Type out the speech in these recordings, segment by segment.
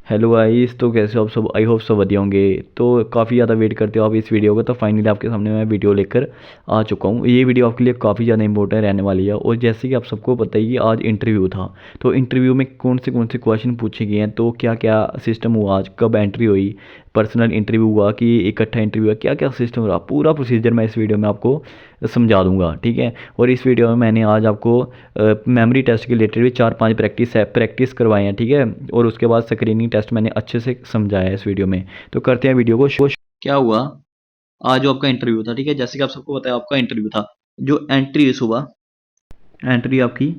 Hello guys, तो कैसे हो आप सब। आई होप सब बढ़िया होंगे। तो काफ़ी ज़्यादा वेट करते हो आप इस वीडियो का, तो फाइनली आपके सामने मैं वीडियो लेकर आ चुका हूँ। ये वीडियो आपके लिए काफ़ी ज़्यादा इंपॉर्टेंट रहने वाली है। और जैसे कि आप सबको पता ही कि आज इंटरव्यू था, तो इंटरव्यू में कौन से क्वेश्चन पूछे गए हैं, तो क्या क्या सिस्टम हुआ, आज कब एंट्री हुई, पर्सनल इंटरव्यू हुआ कि इकट्ठा इंटरव्यू हुआ, क्या क्या सिस्टम रहा, पूरा प्रोसीजर मैं इस वीडियो में आपको समझा दूंगा। ठीक है। और इस वीडियो में मैंने आज आपको मेमोरी टेस्ट के रिलेटेड भी 4-5 प्रैक्टिस करवाए हैं। ठीक है। और उसके बाद स्क्रीनिंग टेस्ट मैंने अच्छे से समझाया है इस वीडियो में। तो करते हैं वीडियो को शुरू। क्या हुआ, आज जो आपका इंटरव्यू था, ठीक है, जैसे कि आप सबको बताया आपका इंटरव्यू था। जो एंट्री है सुबह, एंट्री आपकी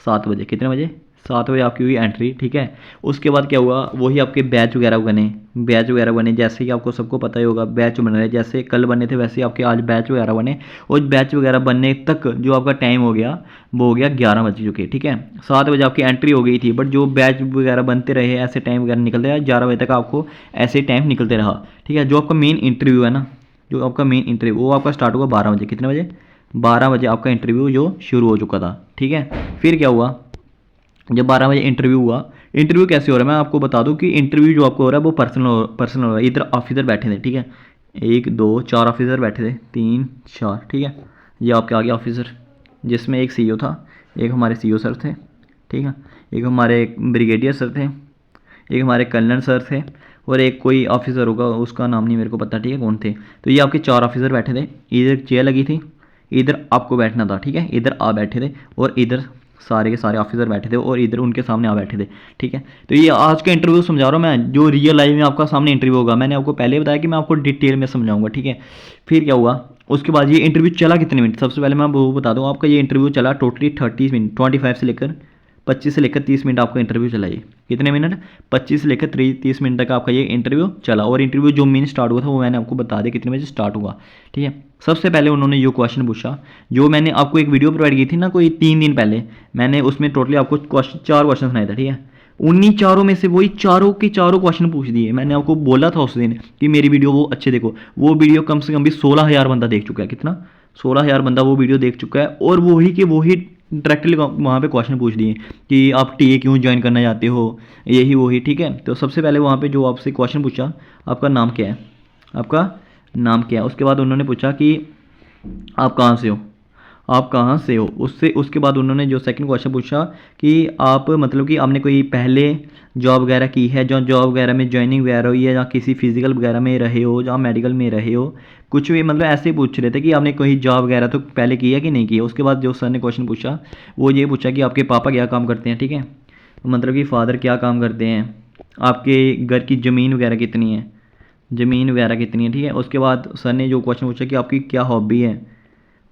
7 बजे, कितने बजे, 7 बजे आपकी हुई एंट्री। ठीक है। उसके बाद क्या हुआ, वही आपके बैच वगैरह बने जैसे कि आपको सबको पता ही होगा। बैच बन रहे जैसे कल बने थे वैसे ही आपके आज बैच वगैरह बने। और बैच वगैरह बनने तक जो आपका टाइम हो गया वो हो गया 11 बज चुके। ठीक है। 7 बजे आपकी एंट्री हो गई थी, बट जो बैच वगैरह बनते रहे ऐसे टाइम वगैरह निकलते रहे, 11 बजे तक आपको ऐसे टाइम निकलते रहा। ठीक है। जो आपका मेन इंटरव्यू है ना, जो आपका मेन इंटरव्यू वो आपका स्टार्ट होगा 12 बजे, कितने बजे, 12 बजे आपका इंटरव्यू जो शुरू हो चुका था। ठीक है। फिर क्या हुआ, जब 12 बजे इंटरव्यू हुआ, इंटरव्यू कैसे हो रहा है मैं आपको बता दूं कि इंटरव्यू जो आपको हो रहा है वो पर्सनल हो रहा है। इधर ऑफिसर बैठे थे, ठीक है, 1 2 4 ऑफिसर बैठे थे, 3 4, ठीक है। ये आपके आगे ऑफिसर, जिसमें एक सीईओ था, एक हमारे सीईओ सर थे, ठीक है, एक हमारे ब्रिगेडियर सर थे, एक हमारे कर्नल सर थे, और एक कोई ऑफिसर होगा उसका नाम नहीं मेरे को पता, ठीक है, कौन थे। तो ये आपके 4 ऑफिसर बैठे थे। इधर चेयर लगी थी, इधर आपको बैठना था, ठीक है, इधर आ बैठे थे, और इधर सारे के सारे ऑफिसर बैठे थे, और इधर उनके सामने आ बैठे थे। ठीक है। तो ये आज का इंटरव्यू समझा रहा हूँ मैं, जो रियल लाइफ में आपका सामने इंटरव्यू होगा। मैंने आपको पहले बताया कि मैं आपको डिटेल में समझाऊंगा। ठीक है। फिर क्या हुआ, उसके बाद ये इंटरव्यू चला कितने मिनट, सबसे पहले मैं वो बता दूँ आपका। ये इंटरव्यू चला टोटली 30 मिनट, 25 से लेकर 30 मिनट आपका इंटरव्यू चला। ये कितने मिनट, 25 से लेकर 30 मिनट तक आपका ये इंटरव्यू चला। और इंटरव्यू जो मेन स्टार्ट हुआ था वो मैंने आपको बता दिया कितने बजे स्टार्ट हुआ। ठीक है। सबसे पहले उन्होंने ये क्वेश्चन पूछा, जो मैंने आपको एक वीडियो प्रोवाइड की थी ना कोई 3 दिन पहले, मैंने उसमें टोटली आपको क्वेश्चन 4 क्वेश्चन सुनाए थे। ठीक है। उन्हीं चारों में से वही चारों के चारों क्वेश्चन पूछ दिए। मैंने आपको बोला था उस दिन कि मेरी वीडियो वो अच्छे देखो। वो वीडियो कम से कम भी 16,000 बंदा देख चुका है। कितना, 16,000 बंदा वो वीडियो देख चुका है। और वही के वही डायरेक्टली वहाँ पे क्वेश्चन पूछ दिए कि आप टीए क्यों ज्वाइन करना चाहते हो, यही वही। ठीक है। तो सबसे पहले वहाँ पे जो आपसे क्वेश्चन पूछा, आपका नाम क्या है, आपका नाम क्या है। उसके बाद उन्होंने पूछा कि आप कहाँ से हो, आप कहाँ से हो। उससे उसके बाद उन्होंने जो सेकंड क्वेश्चन पूछा कि आप मतलब कि आपने कोई पहले जॉब वगैरह की है, जो जॉब वगैरह में ज्वाइनिंग वगैरह हुई है, या किसी फिजिकल वगैरह में रहे हो, या मेडिकल में रहे हो, कुछ भी, मतलब ऐसे ही पूछ रहे थे कि आपने कोई जॉब वगैरह तो पहले की है कि नहीं की है। उसके बाद जो सर ने क्वेश्चन पूछा वो ये पूछा कि आपके पापा क्या काम करते हैं। ठीक है। मतलब कि फादर क्या काम करते हैं, आपके घर की ज़मीन वगैरह कितनी है, ज़मीन वगैरह कितनी है। ठीक है। उसके बाद सर ने जो क्वेश्चन पूछा कि आपकी क्या हॉबी है।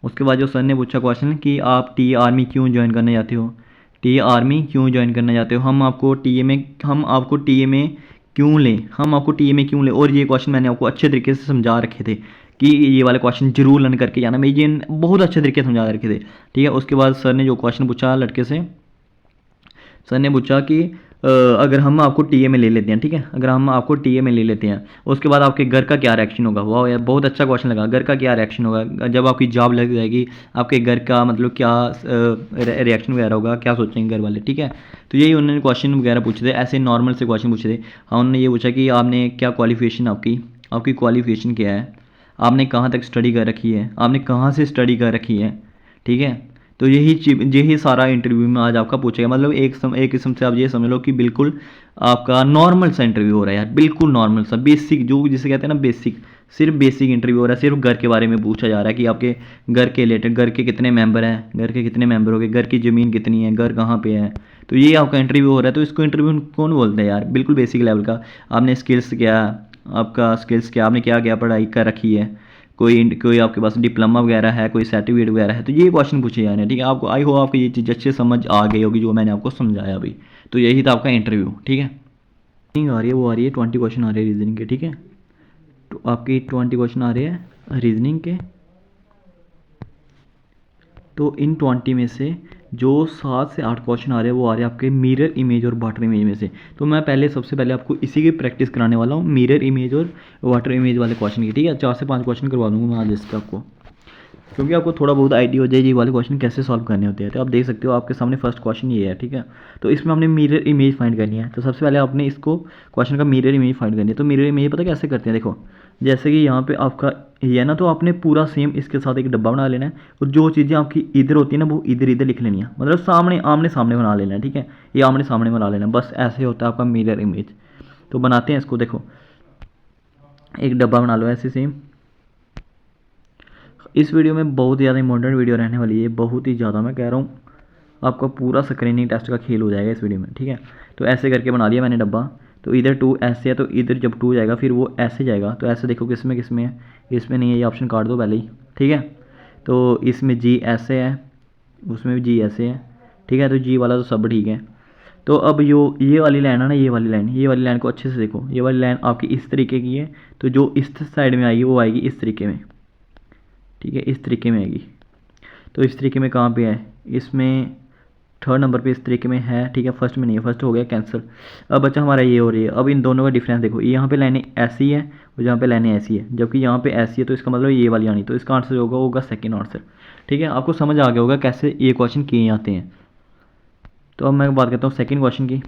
उसके बाद जो सर ने पूछा क्वेश्चन कि आप टी आर्मी क्यों ज्वाइन करना चाहते हो, टी आर्मी क्यों ज्वाइन करना चाहते हो, हम आपको टी ए में क्यों लें, हम आपको टी ए में क्यों लें। और ये क्वेश्चन मैंने आपको अच्छे तरीके से समझा रखे थे कि ये वाले क्वेश्चन जरूर लर्न करके जाना। मैं ये बहुत अच्छे तरीके से समझा रखे थे। ठीक है। उसके बाद सर ने जो क्वेश्चन पूछा लड़के से, सर ने पूछा कि अगर हम आपको टीए में ले लेते हैं, ठीक है, अगर हम आपको टीए में ले लेते हैं, उसके बाद आपके घर का क्या रिएक्शन होगा। वाह यार, बहुत अच्छा क्वेश्चन लगा। घर का क्या रिएक्शन होगा जब आपकी जॉब लग जाएगी, आपके घर का मतलब क्या रिएक्शन वगैरह होगा, क्या सोचेंगे घर वाले। ठीक है। तो यही उन्होंने क्वेश्चन वगैरह पूछे थे, ऐसे नॉर्मल से क्वेश्चन पूछे थे। हाँ, उन्होंने ये पूछा कि आपने क्या क्वालिफिकेशन, आपकी आपकी क्वालिफिकेशन क्या है, आपने कहाँ तक स्टडी कर रखी है, आपने कहाँ से स्टडी कर रखी है। ठीक है। तो यही सारा इंटरव्यू में आज आपका पूछेगा। मतलब एक किस्म से आप ये समझ लो कि बिल्कुल आपका नॉर्मल सा इंटरव्यू हो रहा है यार, बिल्कुल नॉर्मल सा, बेसिक, जो जिसे कहते हैं ना बेसिक, सिर्फ बेसिक इंटरव्यू हो रहा है। सिर्फ घर के बारे में पूछा जा रहा है कि आपके घर के रिलेटेड, घर के कितने मेंबर हैं, घर के कितने मेंबर हो गए, घर की ज़मीन कितनी है, घर कहाँ पे है। तो ये आपका इंटरव्यू हो रहा है। तो इसको इंटरव्यू कौन बोलते हैं यार, बिल्कुल बेसिक लेवल का। आपने स्किल्स क्या, आपका स्किल्स क्या, आपने क्या क्या पढ़ाई कर रखी है, कोई कोई आपके पास डिप्लोमा वगैरह है, कोई सर्टिफिकेट वगैरह है। तो ये क्वेश्चन पूछे जा रहे हैं। ठीक है। आपको आई हो आपको ये चीज़ अच्छे समझ आ गई होगी जो मैंने आपको समझाया अभी। तो यही था आपका इंटरव्यू। ठीक है। रीजनिंग आ रही है, वो आ रही है 20 क्वेश्चन आ रहे हैं रीजनिंग के। ठीक है। तो आपकी 20 क्वेश्चन आ रहे हैं रीजनिंग के। तो इन 20 में से जो 7 से 8 क्वेश्चन आ रहे हैं वो आ रहे हैं आपके मिरर इमेज और वाटर इमेज में से। तो मैं सबसे पहले आपको इसी की प्रैक्टिस कराने वाला हूँ, मिरर इमेज और वाटर इमेज वाले क्वेश्चन की। ठीक है। 4 से 5 क्वेश्चन करवा दूँगा मैं आज इसका आपको। क्योंकि आपको थोड़ा बहुत आइडिया हो जाए ये वाले क्वेश्चन कैसे सॉल्व करने होते हैं। तो आप देख सकते हो आपके सामने फर्स्ट क्वेश्चन ये है, ठीक है। तो इसमें हमने मिरर इमेज फाइंड करनी है। तो सबसे पहले आपने इसको क्वेश्चन का मिरर इमेज फाइंड करनी है। तो मिरर इमेज पता कैसे करते हैं, देखो जैसे कि यहाँ पे आपका ये है ना, तो आपने पूरा सेम इसके साथ एक डब्बा बना लेना है और जो चीज़ें आपकी इधर होती है ना वो इधर इधर लिख लेनी है, मतलब सामने आमने सामने बना लेना है, ठीक है। ये आमने सामने बना लेना है, बस ऐसे होता है आपका मिरर इमेज। तो बनाते हैं इसको, देखो एक डब्बा बना लो ऐसे सेम। इस वीडियो में बहुत ज़्यादा इंपॉर्टेंट वीडियो रहने वाली है, बहुत ही ज़्यादा, मैं कह रहा हूँ आपका पूरा स्क्रीनिंग टेस्ट का खेल हो जाएगा इस वीडियो में, ठीक है। तो ऐसे करके बना लिया मैंने डब्बा। तो इधर 2 ऐसे है, तो इधर जब 2 जाएगा फिर वो ऐसे जाएगा। तो ऐसे देखो किस में है, इसमें नहीं है, ये ऑप्शन काट दो पहले ही, ठीक है। तो इसमें जी ऐसे है, उसमें भी जी ऐसे है, ठीक है। तो जी वाला तो सब ठीक है। तो अब ये वाली लाइन है ना, ये वाली लाइन को अच्छे से देखो। ये वाली लाइन आपकी इस तरीके की है, तो जो इस साइड में आएगी वो आएगी इस तरीके में, ठीक है, इस तरीके में आएगी। तो इस तरीके में कहाँ पे है, इसमें 3rd नंबर पे इस तरीके में है, ठीक है। फर्स्ट में नहीं है, फर्स्ट हो गया कैंसिल। अब बच्चा हमारा ये और ये, अब इन दोनों का डिफरेंस देखो, यहाँ पे लाइनें ऐसी है और यहाँ पे लाइनें ऐसी है, जबकि यहाँ पे ऐसी है, तो इसका मतलब ये वाली आनी। तो इसका आंसर होगा सेकंड आंसर, ठीक है। आपको समझ आ गया होगा कैसे ये क्वेश्चन किए जाते हैं। तो अब मैं बात करता हूँ सेकंड क्वेश्चन की।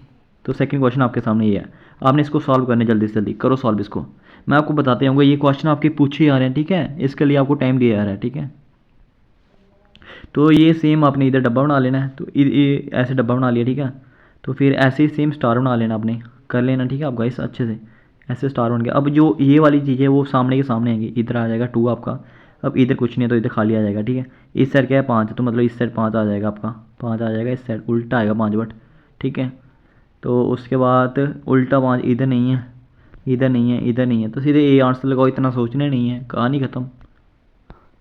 तो सेकंड क्वेश्चन आपके सामने ये है, आपने इसको सॉल्व करने जल्दी से जल्दी करो सॉल्व इसको। मैं आपको बताते जाऊँगा, ये क्वेश्चन आपके पूछे जा रहे हैं, ठीक है, इसके लिए आपको टाइम दिया जा रहा है, ठीक है। तो ये सेम आपने इधर डब्बा बना लेना है, तो ये ऐसे डब्बा बना लिया, ठीक है। तो फिर ऐसे ही सेम स्टार बना लेना आपने, कर लेना, ठीक है। आप गाइस अच्छे से ऐसे स्टार बन गया। अब जो ये वाली चीज़ है वो सामने के सामने आएगी, इधर आ जाएगा 2 आपका। अब इधर कुछ नहीं है तो इधर खाली आ जाएगा, ठीक है। इस साइड क्या है 5, तो मतलब इस साइड 5 आ जाएगा आपका, 5 आ जाएगा, इस साइड उल्टा आएगा 5 बट, ठीक है। तो उसके बाद उल्टा 5 इधर नहीं है, इधर नहीं है, इधर नहीं है, तो सीधे ए आंसर लगाओ, इतना सोचना नहीं है, कहानी ख़त्म,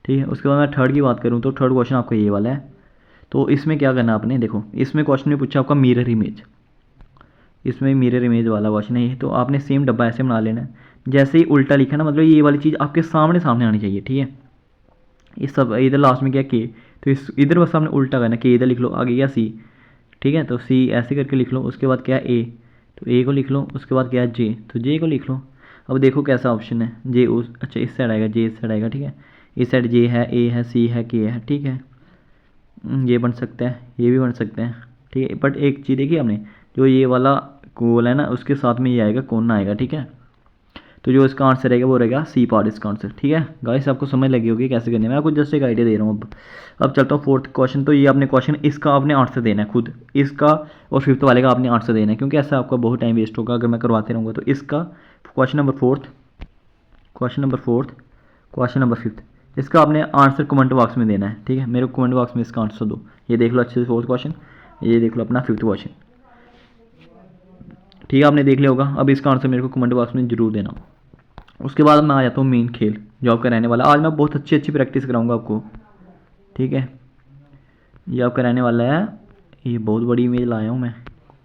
ठीक है। उसके बाद मैं थर्ड की बात करूँ तो थर्ड क्वेश्चन आपका ये वाला है। तो इसमें क्या करना है आपने, देखो इसमें क्वेश्चन में पूछा आपका मिरर इमेज, इसमें मिरर इमेज वाला क्वेश्चन है ये। तो आपने सेम डब्बा ऐसे बना लेना है, जैसे ही उल्टा लिखा ना, मतलब ये वाली चीज़ आपके सामने सामने आनी चाहिए, ठीक है। इस सब इधर लास्ट में क्या के, तो इस इधर बस सामने उल्टा करना, के इधर लिख लो, आगे क्या सी, ठीक है। तो सी ऐसे करके लिख लो, उसके बाद क्या ए, तो ए को लिख लो, उसके बाद क्या है जे, तो जे को लिख लो। अब देखो कैसा ऑप्शन है, जे उस अच्छा इस साइड आएगा, जे इस साइड आएगा, ठीक है। इस साइड जे है, ए है, सी है, के है, ठीक है। ये बन सकता है, ये भी बन सकते हैं, ठीक है। बट एक चीज़ देखिए हमने, जो ये वाला गोल है ना उसके साथ में ये आएगा, कौन आएगा, ठीक है। तो जो इसका आंसर रहेगा वो रहेगा सी पार्ट इसका आंसर, ठीक है। गाइस आपको समझ लगी होगी कैसे करने में, मैं आपको जस्ट एक आइडिया दे रहा हूँ। अब चलता हूँ फोर्थ क्वेश्चन। तो ये आपने क्वेश्चन इसका आपने आंसर देना है खुद, इसका और फिफ्थ वाले का आपने आंसर देना है, क्योंकि ऐसा आपका बहुत टाइम वेस्ट होगा अगर मैं करवाते रहूँगा। तो इसका question number fourth, question number fifth, इसका आपने आंसर कमेंट बॉक्स में देना है, ठीक है। मेरे को कमेंट बॉक्स में इसका आंसर दो। ये देख लो अच्छे से फोर्थ क्वेश्चन, ये देख लो अपना फिफ्थ क्वेश्चन, ठीक है, आपने देख लिया होगा। अब इसका आंसर मेरे को कमेंट बॉक्स में जरूर देना। उसके बाद मैं आ जाता हूँ मेन खेल जो आपका रहने वाला। आज मैं बहुत अच्छी प्रैक्टिस कराऊंगा आपको, ठीक है। ये आपका रहने वाला है, ये बहुत बड़ी इमेज लाया हूँ मैं,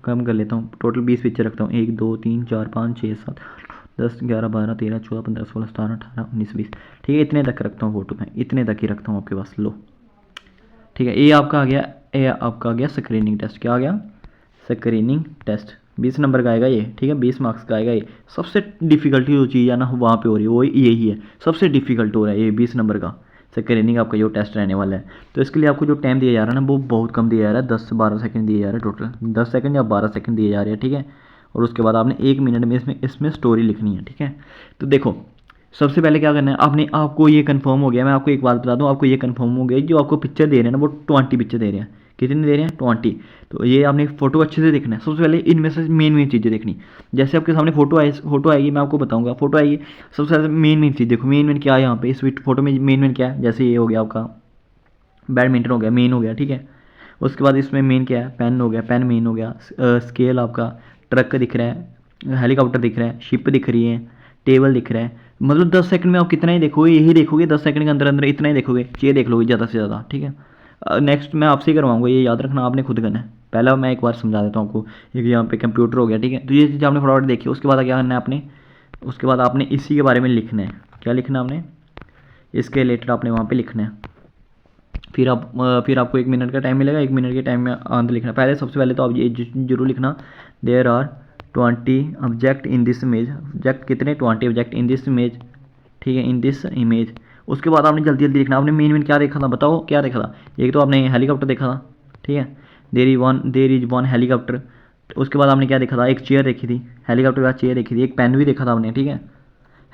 कम कर लेता हूँ, टोटल 20 पिक्चर रखता हूँ, 1 2 3 4 5 6 7 10 11 12 13 14 15 16 17 18 19 20, ठीक है। इतने तक रखता हूँ फोटो में, इतने तक ही रखता हूँ आपके पास, लो, ठीक है। ये आपका आ गया, ये आपका आ गया स्क्रीनिंग टेस्ट, क्या आ गया, स्क्रीनिंग टेस्ट। 20 नंबर का आएगा ये, ठीक है, 20 मार्क्स का आएगा ये। सबसे डिफिकल्टी जो चीज़ है ना वहाँ पे हो रही है वो यही है, सबसे डिफिकल्ट हो रहा है ये 20 नंबर का स्क्रीनिंग आपका जो टेस्ट रहने वाला है। तो इसके लिए आपको जो टाइम दिया जा रहा है ना वो बहुत कम दिया जा रहा है, 10 से 12 सेकंड दिए जा रहे हैं, टोटल 10 सेकंड या 12 सेकंड दिए जा रहे हैं, ठीक है। और उसके बाद आपने 1 मिनट में इसमें स्टोरी लिखनी है, ठीक है। तो देखो सबसे पहले क्या करना है आपने, आपको ये कंफर्म हो गया, मैं आपको एक बात बता दूं, आपको ये कंफर्म हो गया जो आपको पिक्चर दे रहे हैं ना वो 20 पिक्चर दे रहे हैं, कितने दे रहे हैं 20। तो ये आपने फोटो अच्छे से देखना है। सबसे पहले इनमें से मेन चीज़ें देखनी, जैसे आपके सामने फोटो आएगी, मैं आपको बताऊंगा फोटो आएगी। सबसे पहले मेन चीज़ देखो, मेन क्या है यहाँ पे इस फोटो में, मेन क्या है, जैसे ये हो गया आपका बैडमिंटन हो गया, मेन हो गया, ठीक है। उसके बाद इसमें मेन क्या है, पेन हो गया, पेन मेन हो गया, स्केल आपका, ट्रक दिख रहा है, हेलीकॉप्टर दिख रहा है, शिप दिख रही है, टेबल दिख रहा है। मतलब 10 सेकंड में आप कितना ही देखोगे, यही देखोगे 10 सेकंड के अंदर अंदर इतना ही देखोगे, ये देख लोगे ज़्यादा से ज़्यादा, ठीक है। नेक्स्ट मैं आपसे ही करवाऊंगा, ये याद रखना आपने खुद करना है। पहला मैं एक बार समझा देता हूँ आपको, एक यहाँ पे कंप्यूटर हो गया, ठीक है। तो ये चीज़ आपने फटाफट देखी, उसके बाद क्या करना है आपने, उसके बाद आपने इसी के बारे में लिखना है, क्या लिखना है आपने, इसके रिलेटेड आपने वहाँ पर लिखना है। फिर आपको 1 मिनट का टाइम मिलेगा, 1 मिनट के टाइम में आंसर लिखना। पहले सबसे पहले तो आप ये जरूर लिखना, there are 20 object in this image, object कितने 20 ऑब्जेक्ट इन दिस इमेज, ठीक है, इन दिस इमेज। उसके बाद आपने जल्दी जल्दी लिखना। आपने मेन क्या देखा था, बताओ क्या देखा था। एक तो आपने हेलीकॉप्टर देखा था, ठीक है, देर इज वन हेलीकॉप्टर। उसके बाद आपने क्या देखा था, एक चेयर देखी थी, हेलीकॉप्टर के बाद चेयर देखी थी, एक पेन भी देखा था आपने, ठीक है।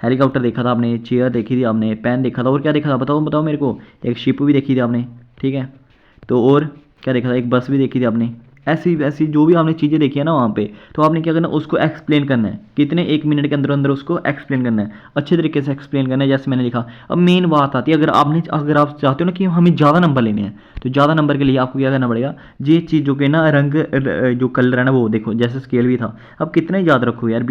हेलीकॉप्टर देखा था आपने, चेयर देखी थी आपने, पेन देखा था, और क्या देखा था बताओ बताओ मेरे को। एक शिप भी देखी थी आपने, ठीक है। तो और क्या देखा था, एक बस भी देखी थी आपने। ऐसी वैसी जो भी आपने चीज़ें देखी है ना वहाँ पे, तो आपने क्या करना है, उसको एक्सप्लेन करना है। कितने 1 मिनट के अंदर अंदर उसको एक्सप्लेन करना है, अच्छे तरीके से एक्सप्लेन करना है, जैसे मैंने लिखा। अब मेन बात आती है, अगर आप चाहते हो ना कि हमें ज़्यादा नंबर लेने हैं, तो ज़्यादा नंबर के लिए आपको क्या करना पड़ेगा, ये चीज़ों के ना जो कलर है ना वो देखो, जैसे स्केल भी था। अब कितना ही याद रखो यार,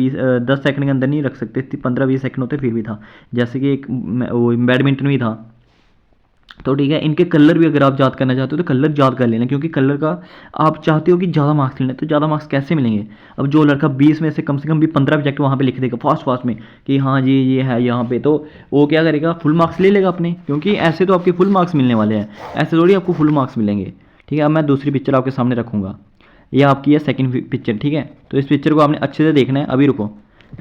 10 सेकंड के अंदर नहीं रख सकते, 15-20 सेकंड होते फिर भी था। जैसे कि एक वो बैडमिंटन भी था, तो ठीक है। इनके कलर भी अगर आप याद करना चाहते हो तो कलर याद कर लेना, क्योंकि कलर का आप चाहते हो कि ज़्यादा मार्क्स लेने, तो ज़्यादा मार्क्स कैसे मिलेंगे। अब जो लड़का 20 में से कम भी 15 सब्जेक्ट वहाँ पे लिख देगा फास्ट फास्ट में कि हाँ जी ये है यहाँ पे, तो वो क्या करेगा, फुल मार्क्स ले लेगा अपने, क्योंकि ऐसे तो आपके फुल मार्क्स मिलने वाले हैं, ऐसे थोड़ी आपको फुल मार्क्स मिलेंगे। ठीक है, अब मैं दूसरी पिक्चर आपके सामने रखूँगा। ये आपकी है सेकंड पिक्चर, ठीक है। तो इस पिक्चर को आपने अच्छे से देखना है, अभी रुको,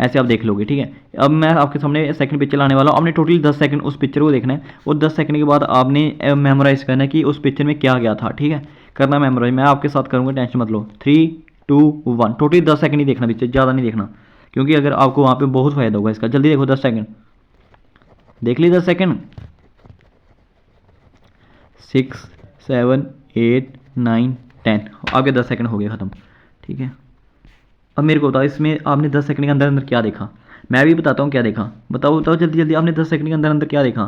ऐसे आप देख लोगे, ठीक है। अब मैं आपके सामने सेकंड पिक्चर लाने वाला हूँ। आपने टोटली 10 सेकंड उस पिक्चर को देखना है, और 10 सेकंड के बाद आपने मेमोराइज़ करना है कि उस पिक्चर में क्या गया था, ठीक है। करना मेमोराइज, मैं आपके साथ करूँगा, टेंशन मत लो। 3, 2, 1, टोटली 10 सेकंड ही देखना पिक्चर, ज़्यादा नहीं देखना, क्योंकि अगर आपको वहाँ पर बहुत फ़ायदा होगा इसका। जल्दी देखो, 10 सेकंड देख ली, 10 सेकंड, 6, 7, 8, 9, 10, आपके 10 सेकंड हो गए ख़त्म, ठीक है। अब मेरे को बताओ, इसमें आपने 10 सेकंड के अंदर अंदर क्या देखा। मैं भी बताता हूँ क्या देखा, बताओ बताओ जल्दी जल्दी, आपने 10 सेकंड के अंदर अंदर क्या देखा।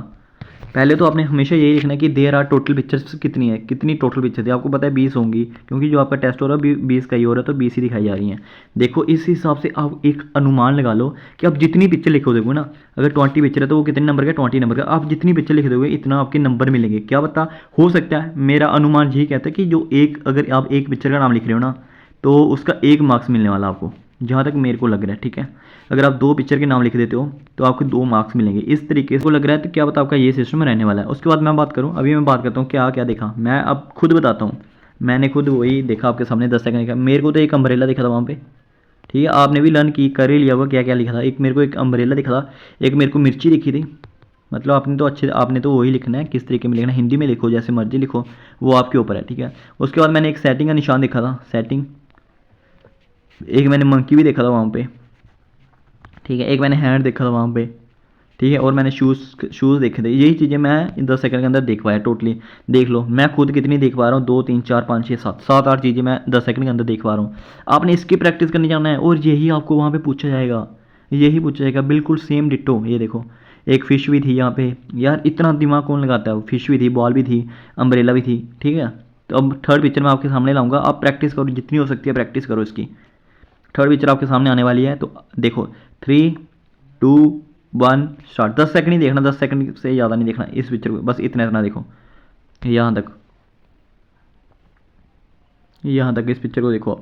पहले तो आपने हमेशा यही लिखना है कि देर आर टोटल पिक्चर्स कितनी है, कितनी टोटल पिक्चर थी। आपको पता है 20 होंगी, क्योंकि जो आपका टेस्ट हो रहा है 20 का ही हो रहा है, तो 20 ही दिखाई जा रही हैं। देखो इस हिसाब से आप एक अनुमान लगा लो कि आप जितनी पिक्चर लिखो दोगे ना, अगर 20 पिक्चर है तो वो कितने नंबर का, 20 नंबर का। आप जितनी पिक्चर लिख दोगे इतना आपके नंबर मिलेंगे। क्या पता, हो सकता है, मेरा अनुमान यही कहता है कि जो एक, अगर आप एक पिक्चर का नाम लिख रहे हो ना, तो उसका 1 मार्क्स मिलने वाला आपको, जहाँ तक मेरे को लग रहा है, ठीक है। अगर आप 2 पिक्चर के नाम लिख देते हो तो आपको 2 मार्क्स मिलेंगे, इस तरीके से को लग रहा है। तो क्या पता आपका ये सिस्टम रहने वाला है। उसके बाद मैं बात करूँ, अभी मैं बात करता हूँ क्या क्या देखा। मैं अब खुद बताता हूँ, मैंने खुद वही देखा आपके सामने 10 सेकंड का। मेरे को तो एक अम्ब्रेला दिखा था वहाँ पे, ठीक है। आपने भी लर्न की कर ही लिया होगा क्या क्या लिखा था। एक मेरे को एक अम्ब्रेला दिखा था, एक मेरे को मिर्ची दिखी थी। मतलब आपने तो वही लिखना है, किस तरीके में लिखना है, हिंदी में लिखो जैसे मर्जी लिखो, वो आपके ऊपर है, ठीक है। उसके बाद मैंने एक सेटिंग का निशान देखा था, सेटिंग। एक मैंने मंकी भी देखा था वहाँ पे, ठीक है। एक मैंने हैंड देखा था वहाँ पे, ठीक है। और मैंने शूज़ देखे थे। यही चीज़ें मैं 10 सेकंड के अंदर देख पाया टोटली। देख लो मैं खुद कितनी देख पा रहा हूँ, 2, 3, 4, 5, 6, 7, 7-8 चीज़ें मैं 10 सेकंड के अंदर देख पा रहा हूँ। आपने इसकी प्रैक्टिस करने जाना है, और यही आपको वहाँ पे पूछा जाएगा, यही पूछा जाएगा, बिल्कुल सेम डिट्टो। ये देखो एक फ़िश भी थी यहाँ पे, यार इतना दिमाग कौन लगाता है। फ़िश भी थी, बॉल भी थी, अम्ब्रेला भी थी, ठीक है। तो अब थर्ड पिक्चर मैं आपके सामने लाऊंगा, आप प्रैक्टिस करो, जितनी हो सकती है प्रैक्टिस करो इसकी। थर्ड पिक्चर आपके सामने आने वाली है, तो देखो 3, 2, 1 स्टार्ट। 10 सेकंड ही देखना, 10 सेकंड से ज़्यादा नहीं देखना इस पिक्चर को, बस इतना इतना देखो, यहाँ तक, यहाँ तक इस पिक्चर को देखो।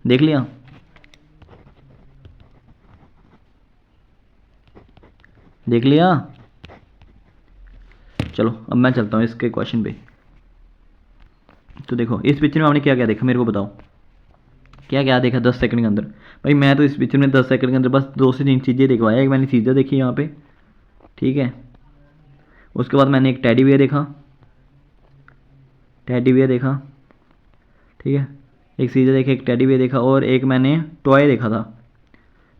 देख लिया, देख लिया। चलो अब मैं चलता हूँ इसके क्वेश्चन पे। तो देखो इस पिक्चर में आपने क्या क्या देखा, मेरे को बताओ क्या क्या देखा 10 सेकंड के अंदर। भाई मैं तो इस पिक्चर में 10 सेकंड के अंदर बस 2 से 3 चीज़ें दिखवाया। एक मैंने चीज़ें देखी यहाँ पे, ठीक है। उसके बाद मैंने एक टेडी बियर देखा, टेडी बियर देखा, ठीक है। एक चीज़ें देखी, एक टेडी बियर देखा, और एक मैंने टॉय देखा था।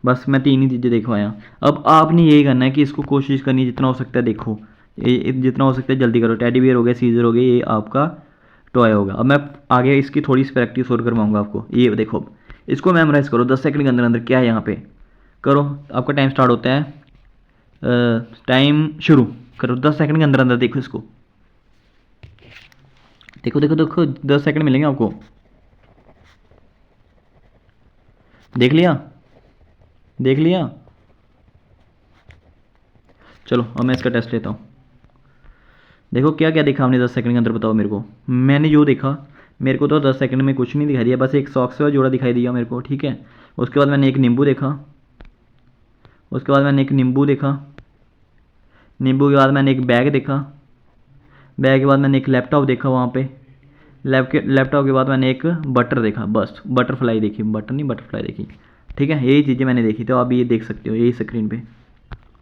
बस मैं 3 ही चीज़ें दिखवाया। अब आपने यही करना है कि इसको कोशिश करनी है जितना हो सकता है, देखो ये जितना हो सकता है जल्दी करो। टेडी बियर हो गया, सीजर हो गया, ये आपका टॉय होगा। अब मैं आगे इसकी थोड़ी सी प्रैक्टिस और करवाऊंगा आपको। ये देखो इसको मेमोराइज करो 10 सेकंड के अंदर अंदर क्या है यहाँ पे। करो, आपका टाइम स्टार्ट होता है, टाइम शुरू करो। 10 सेकंड के अंदर अंदर देखो इसको, देखो देखो देखो 10 सेकंड मिलेंगे आपको। देख लिया, देख लिया। चलो अब मैं इसका टेस्ट लेता हूँ। देखो क्या क्या देखा आपने 10 सेकंड के अंदर, बताओ मेरे को। मैंने जो देखा, मेरे को तो 10 सेकंड में कुछ नहीं दिखाई दिया, बस एक सॉक्स का जोड़ा दिखाई दिया मेरे को, ठीक है। उसके बाद मैंने एक नींबू देखा, उसके बाद मैंने एक नींबू देखा, नींबू के बाद मैंने एक बैग देखा, बैग के बाद मैंने एक लैपटॉप देखा वहाँ पे, लैपटॉप के बाद मैंने एक बटर देखा, बस बटरफ्लाई देखी, बटर नहीं बटरफ्लाई देखी, ठीक है। यही चीज़ें मैंने देखी। तो आप ये देख सकते हो यही स्क्रीन पे,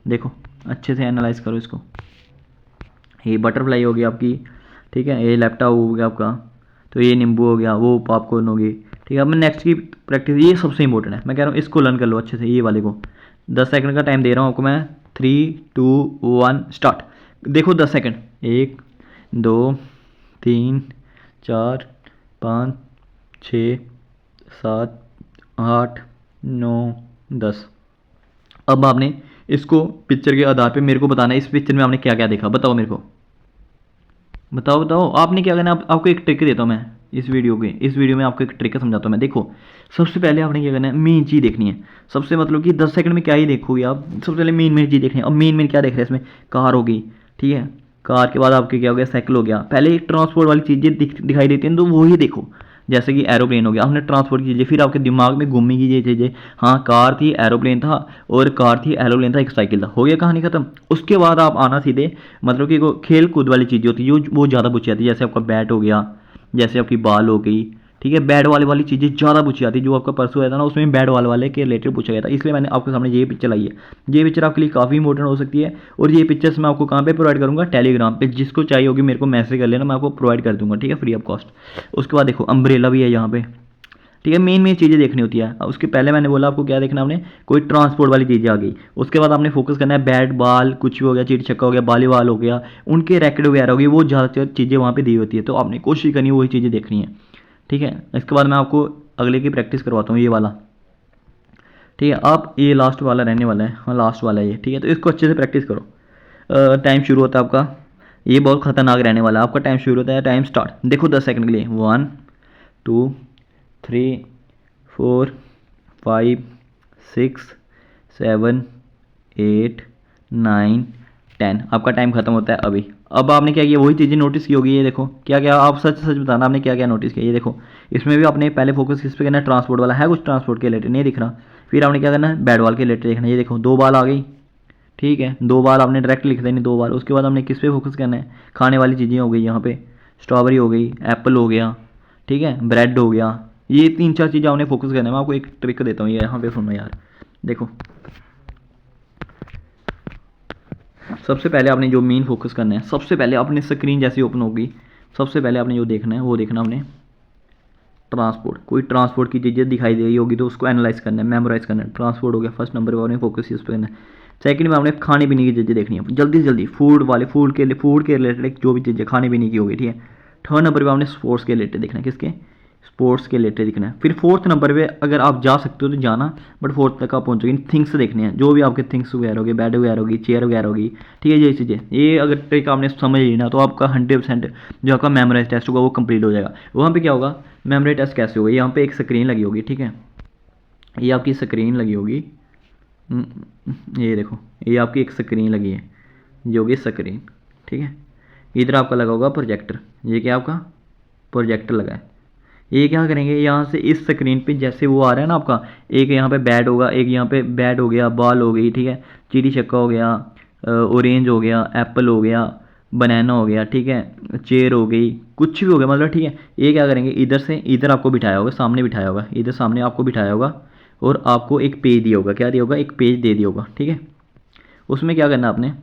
देखो अच्छे से एनालाइज करो इसको। ये बटरफ्लाई होगी आपकी, ठीक है, ये लैपटॉप हो गया आपका, तो ये नींबू हो गया, वो पॉपकॉर्न होगी, ठीक है। अब मैं नेक्स्ट की प्रैक्टिस, ये सबसे इंपॉर्टेंट है, मैं कह रहा हूँ इसको लर्न कर लो अच्छे से, ये वाले को। 10 सेकंड का टाइम दे रहा हूँ आपको मैं। 3 2 1 स्टार्ट। देखो 10 सेकंड, 1 2 3 4 5 6 7 8 9 10। अब आपने इसको पिक्चर के आधार पे मेरे को बताना है, इस पिक्चर में आपने क्या क्या देखा, बताओ मेरे को, बताओ बताओ आपने क्या करना है। आपको एक ट्रिक देता हूँ मैं इस वीडियो में आपको एक ट्रिक समझाता हूँ मैं। देखो सबसे पहले आपने क्या करना है, मेन चीज़ देखनी है। सबसे मतलब कि 10 सेकंड में क्या ही देखोगे आप, सबसे पहले मेन चीज़ देखनी है। अब मेन क्या देख रहे हैं इसमें, कार होगी, ठीक है, कार के बाद आपके क्या हो गया, साइकिल हो गया। पहले एक ट्रांसपोर्ट वाली चीज़ें दिखाई देती हैं तो वो ही देखो, जैसे कि एरोप्लेन हो गया, हमने ट्रांसपोर्ट की चीज़ें, फिर आपके दिमाग में घूमेगी ये चीज़ें, हाँ कार थी, एरोप्लेन था, और कार थी, एरोप्लेन था, एक साइकिल था, हो गया कहानी खत्म। उसके बाद आप आना सीधे, मतलब कि खेल कूद वाली चीज़ें होती है जो वो ज़्यादा पूछी जाती है, जैसे आपका बैट हो गया, जैसे आपकी बॉल हो गई, ठीक है। बैट वाली चीज़ें ज़्यादा पूछी जाती है, जो आपका परसों आया था ना उसमें बैट वाले के रिलेटेड पूछा गया था, इसलिए मैंने आपके सामने ये पिक्चर लाई है। ये पिक्चर आपके लिए काफ़ी इंपॉर्टेंट हो सकती है, और ये पिक्चर्स मैं आपको कहाँ पे प्रोवाइड करूँगा, टेलीग्राम पे। जिसको चाहिए होगी मेरे को मैसेज कर लेना, मैं आपको प्रोवाइड कर दूँगा, ठीक है, फ्री ऑफ कॉस्ट। उसके बाद देखो अम्ब्रेला भी है यहाँ पे, ठीक है। मेन चीज़ें देखनी होती है। उसके पहले मैंने बोला आपको क्या देखना, आपने कोई ट्रांसपोर्ट वाली चीज़ें आ गई, उसके बाद आपने फोकस करना है बैट बॉल, कुछ भी हो गया, चिट छक्का हो गया, वॉलीबॉल हो गया, उनके रैकेट वगैरह हो गई, वो ज़्यादातर चीज़ें वहाँ पे दी होती है, तो आपने कोशिश करनी है वही चीज़ें देखनी है, ठीक है। इसके बाद मैं आपको अगले की प्रैक्टिस करवाता हूँ, ये वाला, ठीक है। आप ये लास्ट वाला रहने वाला है, हाँ लास्ट वाला है ये, ठीक है। तो इसको अच्छे से प्रैक्टिस करो। टाइम शुरू होता है आपका, ये बहुत खतरनाक रहने वाला है आपका। टाइम शुरू होता है, टाइम स्टार्ट। देखो 10 सेकंड के लिए, 1 2 3 4 5 6 7 8 9 10। आपका टाइम खत्म होता है अभी। अब आपने क्या किया, वही चीज़ें नोटिस की होगी, ये देखो क्या क्या, आप सच सच बताना आपने क्या क्या नोटिस किया। ये देखो इसमें भी आपने पहले फोकस किस पे करना है, ट्रांसपोर्ट वाला है, कुछ ट्रांसपोर्ट के रिलेटेड नहीं दिख रहा। फिर आपने क्या करना है, बैट बॉल के रिलेटेड देखना है। ये देखो 2 बॉल आ गई, ठीक है, 2 बार आपने डायरेक्ट लिख देनी, 2 बार। उसके बाद हमने किस पे फोकस करना है, खाने वाली चीज़ें हो गई, यहाँ पे स्ट्रॉबेरी हो गई, एप्पल हो गया, ठीक है, ब्रेड हो गया। ये 3-4 चीज़ें आपने फोकस करना है। मैं आपको एक ट्रिक देता हूँ, ये यहाँ पे सुनो यार। देखो सबसे पहले आपने जो मेन फोकस करना है, सबसे पहले अपनी स्क्रीन जैसी ओपन होगी, सबसे पहले आपने जो देखना है वो देखना आपने ट्रांसपोर्ट। कोई ट्रांसपोर्ट की चीज़ें दिखाई दे रही होगी तो उसको एनालाइज करना है, मेमोराइज करना है। ट्रांसपोर्ट हो गया, फर्स्ट नंबर पर आपने फोकस इस पर करना है। सेकंड में आपने खाने पीने की चीज़ें देखनी है, जल्दी से जल्दी, फूड के रिलेटेड जो भी चीज़ें खाने पीने की होगी, ठीक है। थर्ड नंबर पर आपने स्पोर्ट्स के रिलेटेड देखना है, किसके, स्पोर्ट्स के रिलेटेड दिखना है। फिर फोर्थ नंबर पे अगर आप जा सकते हो तो जाना, बट फोर्थ तक आप पहुंचोगे। थिंग्स देखने हैं, जो भी आपके थिंग्स वगैरह होगी, बेड वगैरह होगी, चेयर वगैरह होगी, ठीक है। ये चीज़ें, ये अगर ट्रिक आपने समझ ली ना तो आपका 100% जो आपका मेमोराइज टेस्ट होगा वो कंप्लीट हो जाएगा। वहाँ पे क्या होगा, मेमोरी टेस्ट कैसे होगा, यहाँ पे एक स्क्रीन लगी होगी, ठीक है, ये आपकी स्क्रीन लगी होगी। ये देखो ये आपकी एक स्क्रीन लगी है, ये होगी स्क्रीन, ठीक है। इधर आपका लगा होगा प्रोजेक्टर, ये क्या आपका प्रोजेक्टर लगा है। ये क्या करेंगे, यहाँ से इस स्क्रीन पे जैसे वो आ रहा है ना आपका, एक यहाँ पे बैट होगा, एक यहाँ पे बैट हो गया, बॉल हो गई, ठीक है, चिड़ी छक्का हो गया, ऑरेंज हो गया, एप्पल हो गया, बनाना हो गया, ठीक है, चेयर हो गई, कुछ भी हो गया मतलब, ठीक है। ये क्या करेंगे, इधर से इधर आपको बिठाया होगा, सामने बिठाया होगा, इधर सामने आपको बिठाया होगा, और आपको एक पेज दिया होगा, क्या दिया होगा, एक पेज दे दिया होगा, ठीक है। उसमें क्या करना आपने,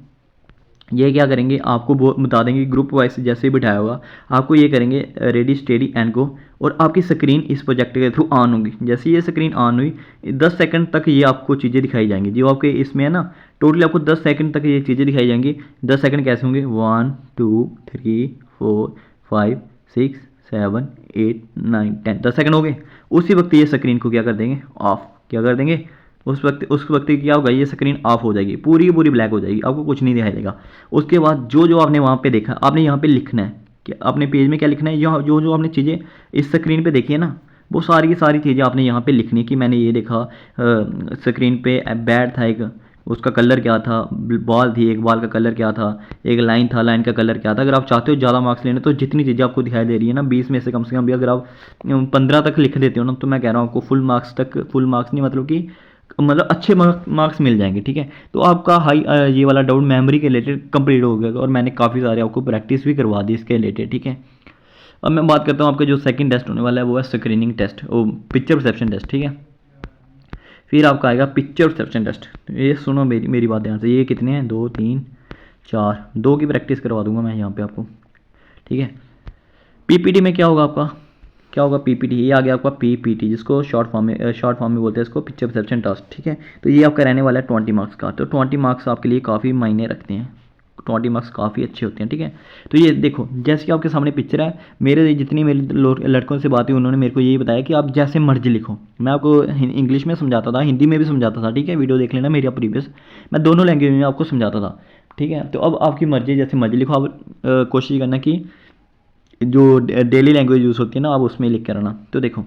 ये क्या करेंगे, आपको बता देंगे ग्रुप वाइज, जैसे ही बिठाया होगा आपको ये करेंगे रेडी स्टेडी एंड गो, और आपकी स्क्रीन इस प्रोजेक्टर के थ्रू ऑन होगी। जैसे ये स्क्रीन ऑन हुई, 10 सेकंड तक ये आपको चीज़ें दिखाई जाएंगी जो आपके इसमें है ना, टोटली आपको 10 सेकंड तक ये चीज़ें दिखाई जाएंगी। 10 सेकंड कैसे होंगे, 1 2 3 4 5 6 7 8 9 10, 10 सेकंड हो गए। उसी वक्त ये स्क्रीन को क्या कर देंगे, ऑफ, क्या कर देंगे, उस वक्त क्या होगा, ये स्क्रीन ऑफ हो जाएगी, पूरी की पूरी ब्लैक हो जाएगी, आपको कुछ नहीं दिखाई देगा। उसके बाद जो जो आपने वहाँ पे देखा, आपने यहाँ पे लिखना है कि अपने पेज में क्या लिखना है, यहाँ जो जो आपने चीज़ें इस स्क्रीन पे देखी है ना, वो सारी की सारी चीज़ें आपने यहाँ पे लिखनी है कि मैंने ये देखा, स्क्रीन पे बैट था एक, उसका कलर क्या था, बॉल थी एक, बॉल का कलर क्या था, एक लाइन था, लाइन का कलर क्या था। अगर आप चाहते हो ज़्यादा मार्क्स लेने तो जितनी चीज़ें आपको दिखाई दे रही है ना, 20 में से कम भी अगर आप 15 तक लिख देते हो ना, तो मैं कह रहा हूँ आपको फुल मार्क्स नहीं, मतलब कि अच्छे मार्क्स मिल जाएंगे, ठीक है। तो आपका ये वाला डाउट मेमोरी के रिलेटेड कंप्लीट हो गया, और मैंने काफ़ी सारे आपको प्रैक्टिस भी करवा दी इसके रिलेटेड, ठीक है। अब मैं बात करता हूँ आपका जो सेकंड टेस्ट होने वाला है, वो है स्क्रीनिंग टेस्ट, वो पिक्चर परसेप्शन टेस्ट, ठीक है। फिर आपका आएगा पिक्चर परसेप्शन टेस्ट। ये सुनो मेरी बात ध्यान से, ये कितने हैं 2 3 4, 2 की प्रैक्टिस करवा दूंगा मैं यहाँ पे आपको, ठीक है। पीपीटी में क्या होगा आपका, क्या होगा पीपीटी, ये आ गया आपका पीपीटी, जिसको शॉर्ट फॉर्म में बोलते हैं इसको, पिक्चर परसेप्शन टेस्ट, ठीक है। तो ये आपका रहने वाला है 20 मार्क्स का। तो 20 मार्क्स आपके लिए काफ़ी मायने रखते हैं, 20 मार्क्स काफ़ी अच्छे होते हैं, ठीक है। तो ये देखो जैसे कि आपके सामने पिक्चर है, मेरे जितनी मेरी लड़कों से बात हुई उन्होंने मेरे को यही बताया कि आप जैसे मर्जी लिखो। मैं आपको इंग्लिश में समझाता था, हिंदी में भी समझाता था, ठीक है। वीडियो देख लेना मेरी प्रीवियस, मैं दोनों लैंग्वेज में आपको समझाता था, ठीक है। तो अब आपकी मर्जी, जैसे मर्जी लिखो। आप कोशिश करना कि जो डेली लैंग्वेज यूज़ होती है ना, आप उसमें लिख कर आना। तो देखो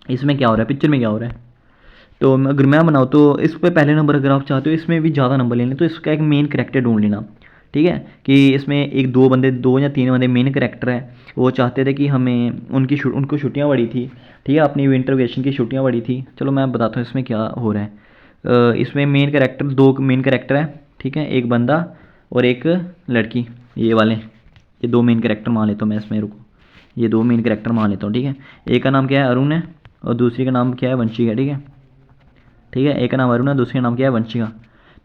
इसमें क्या हो रहा है, पिक्चर में क्या हो रहा है। तो अगर मैं बनाऊँ तो इस पर पहले नंबर अगर आप चाहते हो इसमें भी ज़्यादा नंबर लेने, तो इसका एक मेन कैरेक्टर ढूंढ लेना, ठीक है। कि इसमें एक 2 या 3 बंदे मेन कैरेक्टर है, वो चाहते थे कि हमें उनको छुट्टियां पड़ी थी, ठीक है, अपनी विंटर वेकेशन की छुट्टियां पड़ी थी। चलो मैं बताता हूँ इसमें क्या हो रहा है। इसमें मेन कैरेक्टर 2 मेन कैरेक्टर है, ठीक है, एक बंदा और एक लड़की, ये वाले, ये 2 मेन कैरेक्टर मान लेता हूँ मैं इसमें, रुको, ये 2 मेन कैरेक्टर मान लेता हूँ, ठीक है। एक का नाम क्या है, अरुण है, और दूसरी का नाम क्या है, वंशिका, ठीक है, ठीक है। एक का नाम अरुण है, दूसरे का नाम क्या है, वंशिका,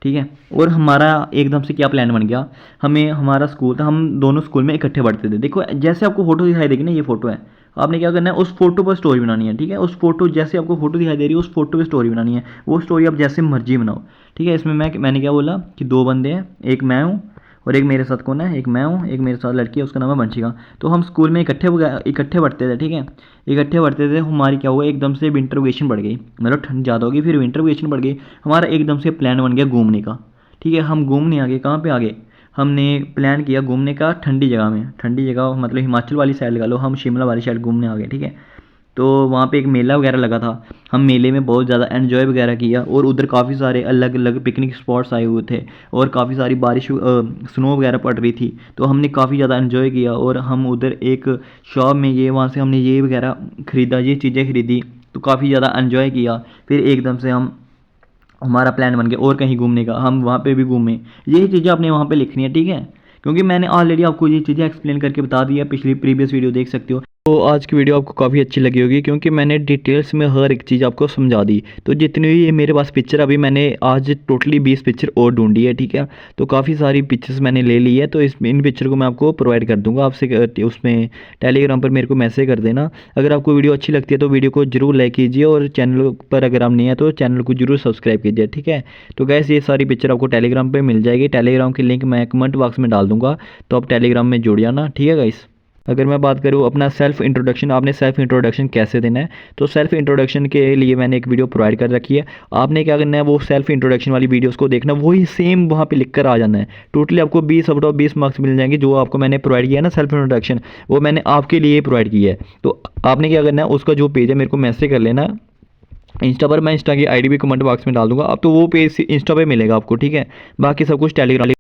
ठीक है। और हमारा एकदम से क्या प्लान बन गया, हमें, हमारा स्कूल था, हम दोनों स्कूल में इकट्ठे पढ़ते थे। देखो जैसे आपको फोटो दिखाई देगी ना, ये फोटो है, आपने क्या करना है, उस फोटो पर स्टोरी बनानी है, ठीक है। उस फोटो, जैसे आपको फोटो दिखाई दे रही है उस फोटो पर स्टोरी बनानी है, वो स्टोरी आप जैसे मर्जी बनाओ, ठीक है। इसमें मैंने क्या बोला कि 2 बंदे हैं, एक मैं हूँ और एक मेरे साथ कौन है, एक मैं हूँ, एक मेरे साथ लड़की है, उसका नाम है वंशिका। तो हम स्कूल में इकट्ठे पढ़ते थे, ठीक है, इकट्ठे पढ़ते थे। हमारी क्या हुआ, एकदम से विंटर वेकेशन बढ़ गई, मतलब ठंड ज़्यादा होगी, फिर विंटर वेकेशन बढ़ गई, हमारा एकदम से प्लान बन गया घूमने का, ठीक है। हम घूमने आ गए, कहाँ पे आ गए, हमने प्लान किया घूमने का ठंडी जगह में, ठंडी जगह मतलब हिमाचल वाली साइड लगा लो, हम शिमला वाली साइड घूमने आ गए, ठीक है। तो वहाँ पे एक मेला वगैरह लगा था, हम मेले में बहुत ज़्यादा एन्जॉय वगैरह किया, और उधर काफ़ी सारे अलग अलग पिकनिक स्पॉट्स आए हुए थे, और काफ़ी सारी बारिश स्नो वगैरह पड़ रही थी, तो हमने काफ़ी ज़्यादा एन्जॉय किया। और हम उधर एक शॉप में, ये वहाँ से हमने ये वगैरह ख़रीदा, ये चीज़ें ख़रीदी, तो काफ़ी ज़्यादा एन्जॉय किया। फिर एकदम से हमारा प्लान बन गया और कहीं घूमने का, हम वहाँ पे भी घूमे। यही चीज़ें आपने वहाँ पे लिखनी है, ठीक है, क्योंकि मैंने ऑलरेडी आपको ये चीज़ें एक्सप्लेन करके बता दी है, पिछली प्रीवियस वीडियो देख सकते हो। तो आज की वीडियो आपको काफ़ी अच्छी लगी होगी, क्योंकि मैंने डिटेल्स में हर एक चीज़ आपको समझा दी। तो जितनी भी ये मेरे पास पिक्चर, अभी मैंने आज टोटली 20 पिक्चर और ढूंढी है, ठीक है। तो काफ़ी सारी पिक्चर्स मैंने ले ली है, तो इन पिक्चर को मैं आपको प्रोवाइड कर दूंगा आपसे, उसमें टेलीग्राम पर मेरे को मैसेज कर देना। अगर आपको वीडियो अच्छी लगती है तो वीडियो को जरूर लाइक कीजिए, और चैनल पर अगर आप नहीं है तो चैनल को जरूर सब्सक्राइब कीजिए, ठीक है। तो गैस ये सारी पिक्चर आपको टेलीग्राम पर मिल जाएगी, टेलीग्राम की लिंक मैं कमेंट बॉक्स में डाल दूँगा, तो आप टेलीग्राम में जुड़ जाना, ठीक है गाइस। अगर मैं बात करूँ अपना सेल्फ़ इंट्रोडक्शन, आपने सेल्फ़ इंट्रोडक्शन कैसे देना है, तो सेल्फ़ इंट्रोडक्शन के लिए मैंने एक वीडियो प्रोवाइड कर रखी है। आपने क्या करना है, वो सेल्फ़ इंट्रोडक्शन वाली वीडियोस को देखना, वही सेम वहाँ पे लिख कर आ जाना है। टोटली आपको 20 आउट ऑफ 20 मार्क्स मिल जाएंगे। जो आपको मैंने प्रोवाइड किया है ना सेल्फ़ इंट्रोडक्शन, वो मैंने आपके लिए प्रोवाइड किया है। तो आपने क्या करना है, उसका जो पेज है मेरे को मैसेज कर लेना इंस्टा पर, मैं इंस्टा की आईडी भी कमेंट बॉक्स में डाल दूंगा। अब तो वो पेज इंस्टा पे मिलेगा आपको, ठीक है। बाकी सब कुछ टेलीग्राम